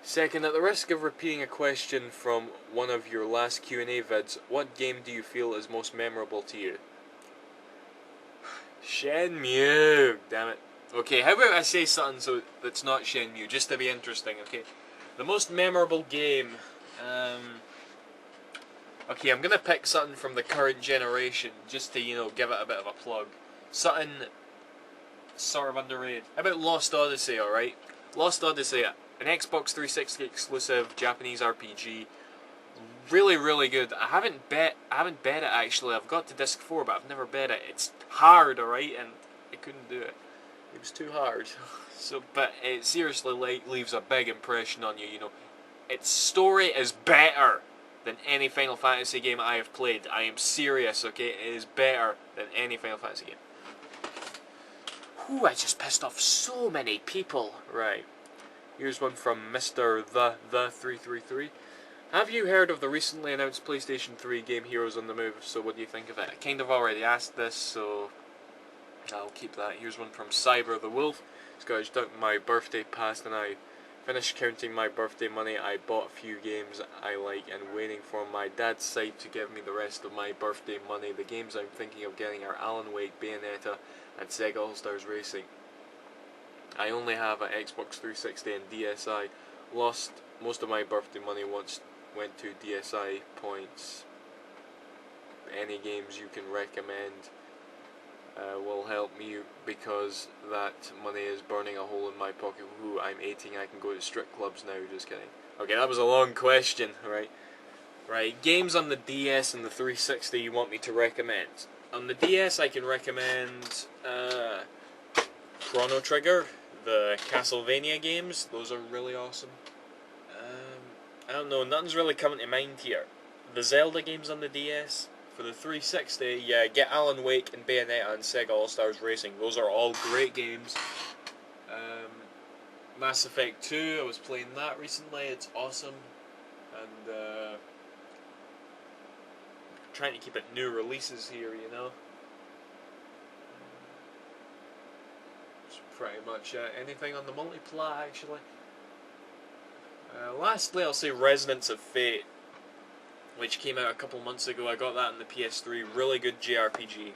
Second, at the risk of repeating a question from one of your last Q&A vids, what game do you feel is most memorable to you? Shenmue! Damn it. Okay, how about I say something so that's not Shenmue, just to be interesting, okay? The most memorable game, okay, I'm gonna pick something from the current generation, just to, give it a bit of a plug. Something sort of underrated. How about Lost Odyssey, alright? Lost Odyssey, an Xbox 360 exclusive Japanese RPG. Really, really good. I haven't bet it actually. I've got to disc 4, but I've never bet it. It's hard, alright, and I couldn't do it. It was too hard. So, but it seriously leaves a big impression on you. Its story is better than any Final Fantasy game I have played. I am serious, okay? It is better than any Final Fantasy game. Ooh, I just pissed off so many people. Right. Here's one from Mr. The 333. Have you heard of the recently announced PlayStation 3 game Heroes on the Move? So what do you think of it? I kind of already asked this, so I'll keep that. Here's one from Cyber the Wolf. Scottish Duck, my birthday passed and I finished counting my birthday money. I bought a few games I like and waiting for my dad's side to give me the rest of my birthday money. The games I'm thinking of getting are Alan Wake, Bayonetta and Sega All-Stars Racing. I only have an Xbox 360 and DSi. Lost most of my birthday money went to DSi points. Any games you can recommend will help me because that money is burning a hole in my pocket. Ooh, I'm 18, I can go to strip clubs now, just kidding. Okay, that was a long question, right? Right, games on the DS and the 360 you want me to recommend. On the DS I can recommend Chrono Trigger, the Castlevania games, those are really awesome. I don't know, nothing's really coming to mind here. The Zelda games on the DS, for the 360, yeah, get Alan Wake and Bayonetta and Sega All-Stars Racing. Those are all great games. Mass Effect 2, I was playing that recently, it's awesome. And trying to keep it new releases here, It's pretty much anything on the multiplat, actually. Lastly, I'll say Resonance of Fate, which came out a couple months ago. I got that on the PS3. Really good JRPG.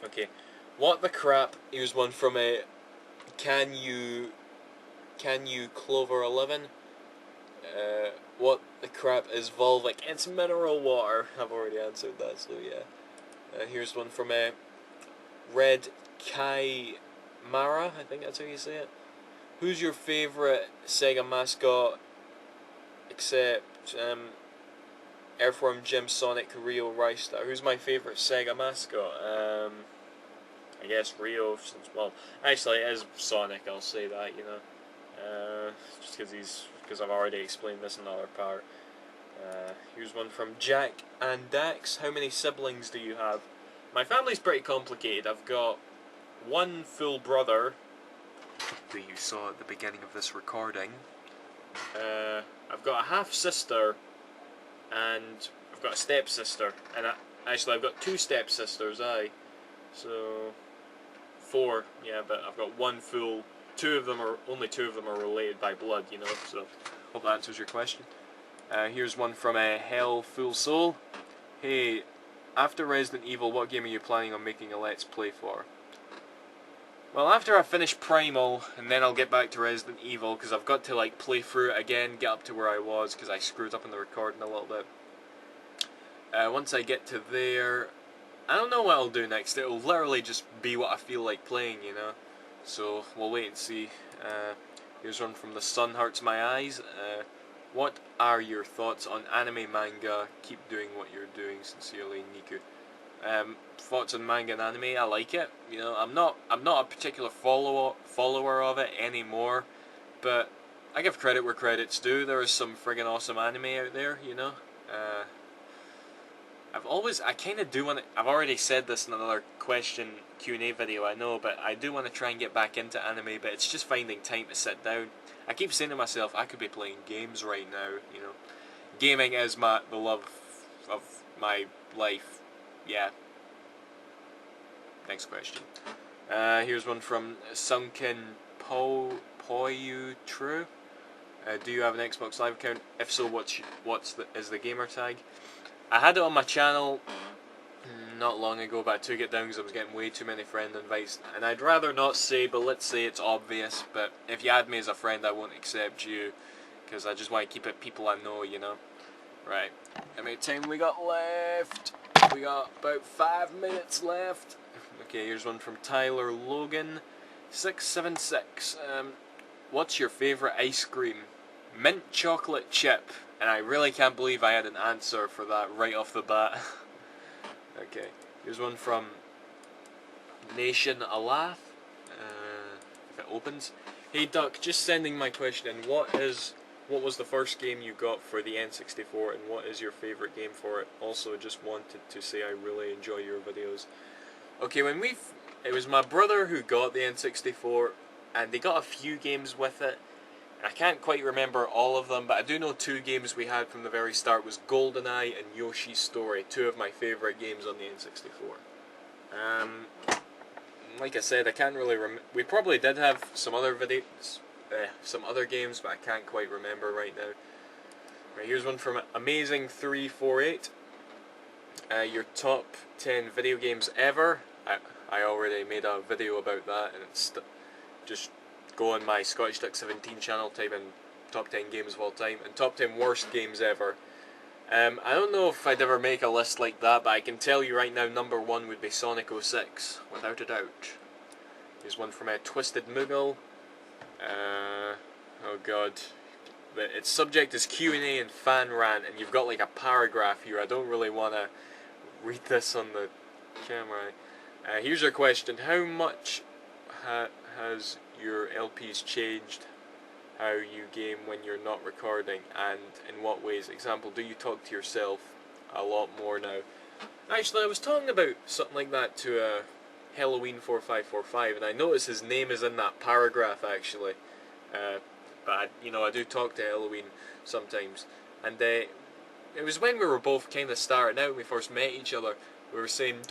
Okay, what the crap? Here's one from a Can you Clover 11? What the crap is Volvic? It's mineral water. I've already answered that, so yeah. Here's one from a Red Kai Mara. I think that's how you say it. Who's your favourite Sega mascot, except Earthworm Jim, Sonic, Rio, Rystar? Who's my favourite Sega mascot? I guess Rio, since, well, actually it is Sonic, I'll say that, just because I've already explained this in another part. Here's one from Jack and Dax. How many siblings do you have? My family's pretty complicated. I've got one full brother, who you saw at the beginning of this recording. I've got a half sister, and I've got a stepsister, and actually I've got two stepsisters. So 4, yeah, but I've got one full. Only two of them are related by blood, So hope that answers your question. Here's one from a Hell Full Soul. Hey, after Resident Evil, what game are you planning on making a Let's Play for? Well, after I finish Primal, and then I'll get back to Resident Evil, because I've got to, play through it again, get up to where I was, because I screwed up in the recording a little bit. Once I get to there, I don't know what I'll do next. It'll literally just be what I feel like playing, So, we'll wait and see. Here's one from The Sun Hurts My Eyes. What are your thoughts on anime manga? Keep doing what you're doing. Sincerely, Niku. Thoughts on manga and anime? I like it. I'm not a particular follower of it anymore, but I give credit where credit's due. There is some friggin' awesome anime out there. I kind of do want to. I've already said this in another question Q&A video, I know, but I do want to try and get back into anime. But it's just finding time to sit down. I keep saying to myself, I could be playing games right now. Gaming is the love of my life. Yeah. Next question. Here's one from Sunken Poyu True. Do you have an Xbox Live account? If so, is the gamer tag? I had it on my channel not long ago, but I took it down because I was getting way too many friend invites, and I'd rather not say, but let's say it's obvious. But if you add me as a friend, I won't accept you because I just want to keep it people I know, you know. Right. How many time we got left? We got about 5 minutes left. Okay, here's one from Tyler Logan, 676. What's your favourite ice cream? Mint chocolate chip. And I really can't believe I had an answer for that right off the bat. Okay, here's one from Nation Alath. If it opens. Hey Duck, just sending my question in. What was the first game you got for the N64 and what is your favourite game for it? Also, just wanted to say I really enjoy your videos. Okay, it was my brother who got the N64 and they got a few games with it. I can't quite remember all of them, but I do know 2 games we had from the very start was GoldenEye and Yoshi's Story, 2 of my favourite games on the N64. Like I said, I can't really we probably did have some other videos, some other games, but I can't quite remember right now. Right, here's one from Amazing348. Your top 10 video games ever. I already made a video about that, and it's just go on my Scottish Duck 17 channel, type in top 10 games of all time, and top 10 worst games ever. I don't know if I'd ever make a list like that, but I can tell you right now, number 1 would be Sonic 06, without a doubt. Here's one from Twisted Moogle. Oh god. Its subject is Q&A and fan rant, and you've got like a paragraph here. I don't really want to read this on the camera. Here's your question. How much has your LPs changed how you game when you're not recording, and in what ways? Example, do you talk to yourself a lot more now? Actually, I was talking about something like that to Halloween4545, and I noticed his name is in that paragraph actually. But I do talk to Halloween sometimes, and it was when we were both kind of starting out when we first met each other. We were saying,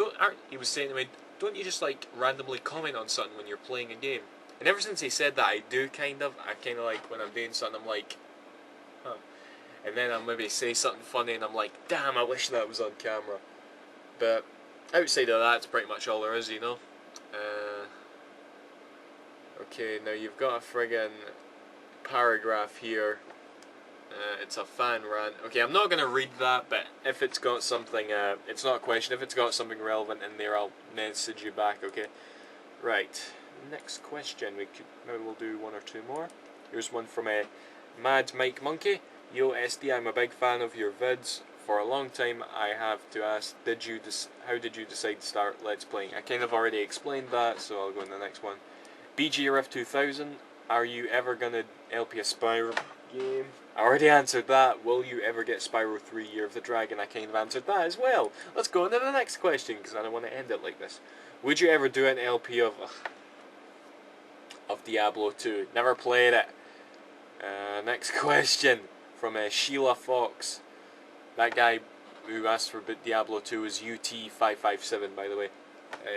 he was saying to me, don't you just like randomly comment on something when you're playing a game? And ever since he said that, I kind of like when I'm doing something, I'm like, huh. And then I'll maybe say something funny and I'm like, damn, I wish that was on camera. But outside of that, it's pretty much all there is, you know. Okay, now you've got a friggin' paragraph here. It's a fan rant. Okay, I'm not going to read that, but if it's got something, it's not a question, if it's got something relevant in there, I'll message you back, okay? Right, next question. Maybe we'll do 1 or 2 more. Here's one from Mad Mike Monkey. Yo SD, I'm a big fan of your vids. For a long time I have to ask, how did you decide to start Let's Playing? I kind of already explained that, so I'll go in the next one. BGRF 2000, are you ever gonna LP a Spyro game? I already answered that. Will you ever get Spyro 3 Year of the Dragon? I kind of answered that as well. Let's go into the next question, because I don't want to end it like this. Would you ever do an LP of Diablo 2? Never played it. Next question from Sheila Fox. That guy who asked for Diablo 2 is UT557, by the way.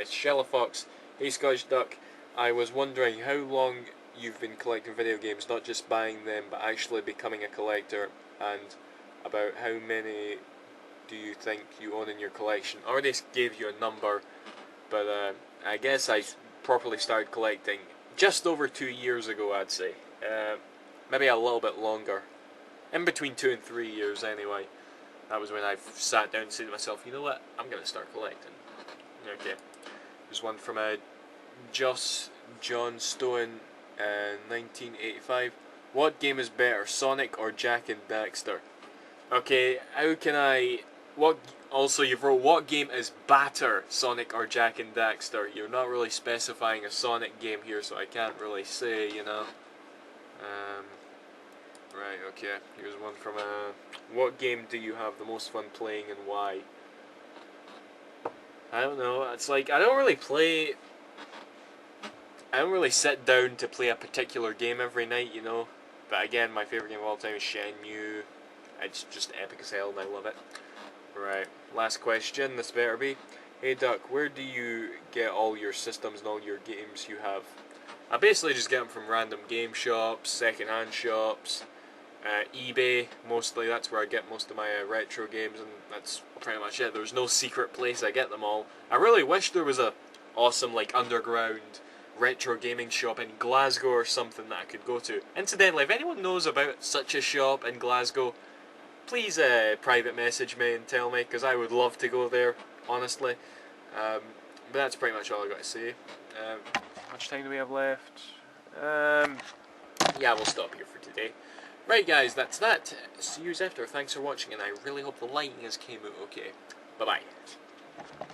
Sheila Fox. Hey Scottish Duck, I was wondering how long you've been collecting video games, not just buying them, but actually becoming a collector, and about how many do you think you own in your collection? I already gave you a number, but I guess I properly started collecting just over 2 years ago, I'd say. Maybe a little bit longer. In between 2 and 3 years, anyway. That was when I sat down and said to myself, you know what, I'm going to start collecting. Okay. There's one from John Stone, 1985. What game is better, Sonic or Jak and Daxter? Okay, how can I... Also, you've wrote, what game is better, Sonic or Jak and Daxter? You're not really specifying a Sonic game here, so I can't really say, you know. Right, okay. Here's one from what game do you have the most fun playing and why? I don't know. It's like I don't really sit down to play a particular game every night, you know. But again, my favorite game of all time is Shenmue. It's just epic as hell and I love it. Right, last question. This better be. Hey Duck, where do you get all your systems and all your games you have? I basically just get them from random game shops, second-hand shops. eBay mostly. That's where I get most of my retro games, and that's pretty much it. There's no secret place I get them all. I really wish there was a awesome like underground retro gaming shop in Glasgow or something that I could go to. Incidentally, if anyone knows about such a shop in Glasgow, please private message me and tell me, because I would love to go there, honestly. But that's pretty much all I got to say. How much time do we have left? Yeah, we'll stop here for today. Right guys, that's that. See you after. Thanks for watching, and I really hope the lighting has came out okay. Bye bye.